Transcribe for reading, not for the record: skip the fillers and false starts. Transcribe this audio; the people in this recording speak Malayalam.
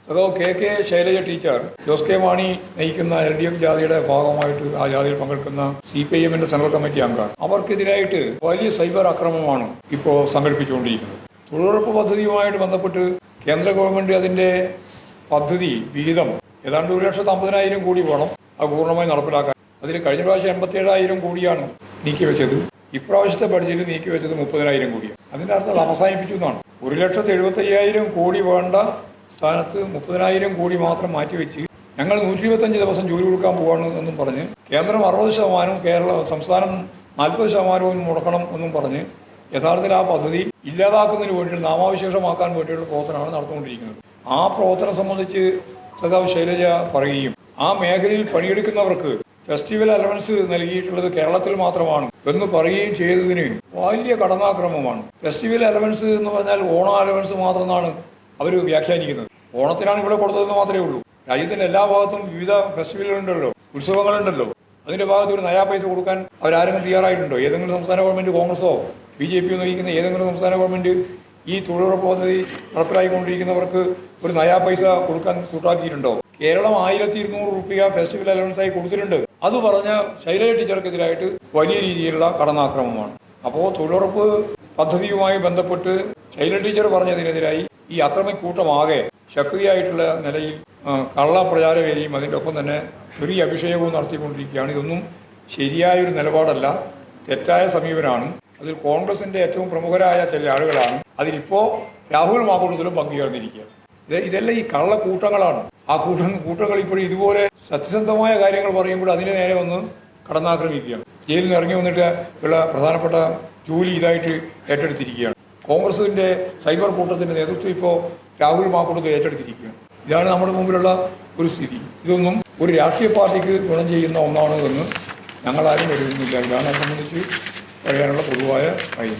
സഖാവ് K Shailaja teacher Jose K Mani നയിക്കുന്ന LDF ജാഥയുടെ ഭാഗമായിട്ട് ആ ജാഥയിൽ പങ്കെടുക്കുന്ന CPIMന്റെ സെൻട്രൽ കമ്മിറ്റി അംഗം അവർക്കെതിരായിട്ട് വലിയ സൈബർ ആക്രമണമാണ് ഇപ്പോൾ സംഘടിപ്പിച്ചുകൊണ്ടിരിക്കുന്നത്. തൊഴിലുറപ്പ് പദ്ധതിയുമായിട്ട് ബന്ധപ്പെട്ട് കേന്ദ്ര ഗവൺമെന്റ് അതിന്റെ പദ്ധതി വിഹിതം ഏതാണ്ട് 1,50,000 കോടി വേണം അത് പൂർണ്ണമായി നടപ്പിലാക്കാൻ. അതിൽ കഴിഞ്ഞ പ്രാവശ്യം 87,000 കോടിയാണ് നീക്കിവെച്ചത്. ഇപ്രാവശ്യത്തെ ബഡ്ജറ്റിൽ നീക്കിവെച്ചത് 30,000 കോടിയാണ്. അതിന്റെ അർത്ഥം അത് അവസാനിപ്പിച്ചു എന്നാണ്. 1,75,000 കോടി വേണ്ട സ്ഥാനത്ത് 30,000 കോടി മാത്രം മാറ്റിവെച്ച് ഞങ്ങൾ 125 ദിവസം ജോലി കൊടുക്കാൻ പോവാണ് എന്നും പറഞ്ഞ് കേന്ദ്രം 60%, സംസ്ഥാനം 40% മുടക്കണം എന്നും പറഞ്ഞ് യഥാർത്ഥത്തിൽ ആ പദ്ധതി ഇല്ലാതാക്കുന്നതിന് വേണ്ടി നാമാവിശേഷമാക്കാൻ വേണ്ടിയുള്ള പ്രവർത്തനമാണ് നടന്നുകൊണ്ടിരിക്കുന്നത്. ആ പ്രവർത്തനം സംബന്ധിച്ച് സഖാവ് ശൈലജ പറയുകയും ആ മേഖലയിൽ പണിയെടുക്കുന്നവർക്ക് ഫെസ്റ്റിവൽ അലവൻസ് നൽകിയിട്ടുള്ളത് കേരളത്തിൽ മാത്രമാണ് എന്ന് പറയുകയും ചെയ്തതിന് വലിയ കടന്നാക്രമമാണ്. ഫെസ്റ്റിവൽ അലവൻസ് എന്ന് പറഞ്ഞാൽ ഓണ അലവൻസ് മാത്രമെന്നാണ് അവർ വ്യാഖ്യാനിക്കുന്നത്. ഓണത്തിനാണ് ഇവിടെ കൊടുത്തതെന്ന് മാത്രമേ ഉള്ളൂ. രാജ്യത്തിന്റെ എല്ലാ ഭാഗത്തും വിവിധ ഫെസ്റ്റിവലുകളുണ്ടല്ലോ, ഉത്സവങ്ങളുണ്ടല്ലോ. അതിന്റെ ഭാഗത്ത് ഒരു നയാ പൈസ കൊടുക്കാൻ അവരാരെങ്കിലും തയ്യാറായിട്ടുണ്ടോ? ഏതെങ്കിലും സംസ്ഥാന ഗവൺമെന്റ്, കോൺഗ്രസോ BJP നയിക്കുന്ന ഏതെങ്കിലും സംസ്ഥാന ഗവൺമെന്റ് ഈ തൊഴിലുറപ്പ് പദ്ധതി നടപ്പിലാക്കിക്കൊണ്ടിരിക്കുന്നവർക്ക് ഒരു നയാ പൈസ കൊടുക്കാൻ കൂട്ടാക്കിയിട്ടുണ്ടോ? കേരളം 1,200 രൂപ ഫെസ്റ്റിവൽ അലവൻസായി കൊടുത്തിട്ടുണ്ട്. അത് പറഞ്ഞ ശൈലജ ടീച്ചർക്കെതിരായിട്ട് വലിയ രീതിയിലുള്ള കടന്നാക്രമമാണ്. അപ്പോൾ തൊഴിലുറപ്പ് പദ്ധതിയുമായി ബന്ധപ്പെട്ട് ശൈലജ ടീച്ചർ പറഞ്ഞതിനെതിരായി ഈ അക്രമിക്കൂട്ടമാകെ ശക്തിയായിട്ടുള്ള നിലയിൽ കള്ളപ്രചാരവേദിയും അതിൻ്റെ ഒപ്പം തന്നെ ചെറിയ അഭിഷേകവും നടത്തിക്കൊണ്ടിരിക്കുകയാണ്. ഇതൊന്നും ശരിയായൊരു നിലപാടല്ല, തെറ്റായ സമീപനമാണ്. അതിൽ കോൺഗ്രസിന്റെ ഏറ്റവും പ്രമുഖരായ ചില ആളുകളാണ് അതിലിപ്പോൾ രാഹുൽ മാങ്കൂട്ടത്തിലും പങ്കുചേർന്നിരിക്കുകയാണ്. ഇതെല്ലാം ഈ കള്ളക്കൂട്ടങ്ങളാണ്. ആ കൂട്ടങ്ങൾ ഇപ്പോഴും ഇതുപോലെ സത്യസന്ധമായ കാര്യങ്ങൾ പറയുമ്പോൾ അതിന് നേരെ വന്ന് കടന്നാക്രമിക്കുകയാണ്. ജയിലിൽ നിന്ന് ഇറങ്ങി വന്നിട്ട് ഉള്ള പ്രധാനപ്പെട്ട ജോലി ഇതായിട്ട് ഏറ്റെടുത്തിരിക്കുകയാണ്. കോൺഗ്രസിന്റെ സൈബർ കൂട്ടത്തിന്റെ നേതൃത്വം ഇപ്പോൾ രാഹുൽ മാങ്കൂട്ടത്തിൽ ഏറ്റെടുത്തിരിക്കുകയാണ്. ഇതാണ് നമ്മുടെ മുമ്പിലുള്ള ഒരു സ്ഥിതി. ഇതൊന്നും ഒരു രാഷ്ട്രീയ പാർട്ടിക്ക് ഗുണം ചെയ്യുന്ന ഒന്നാണ് എന്ന് ഞങ്ങളാരും കരുതുന്നില്ല. ഇതാണ് അത് സംബന്ധിച്ച് പറയാനുള്ള പൊതുവായ കാര്യം.